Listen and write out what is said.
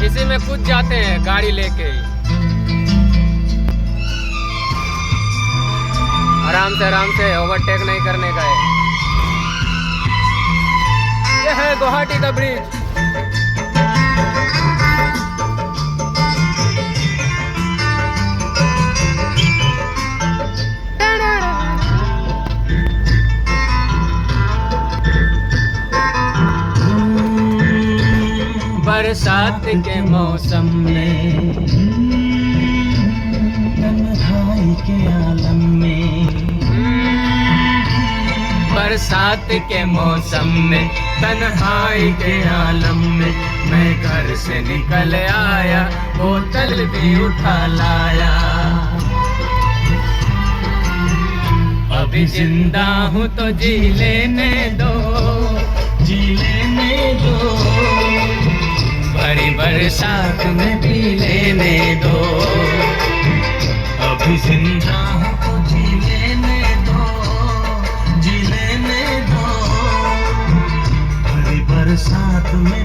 इसी में कूद जाते हैं गाड़ी लेके ही। आराम से ओवरटेक नहीं करने का है। यह है गुवाहाटी का ब्रिज। बरसात के मौसम में, तन्हाई के आलम में, बरसात के मौसम में, तन्हाई के आलम में, मैं घर से निकल आया, बोतल भी उठा लाया। अभी जिंदा हूँ तो जी लेने दो, जी लेने दो, भरी बरसात में पी लेने दो। अभी जिंदा हूँ तो जी लेने दो, जी लेने दो, भरी बरसात में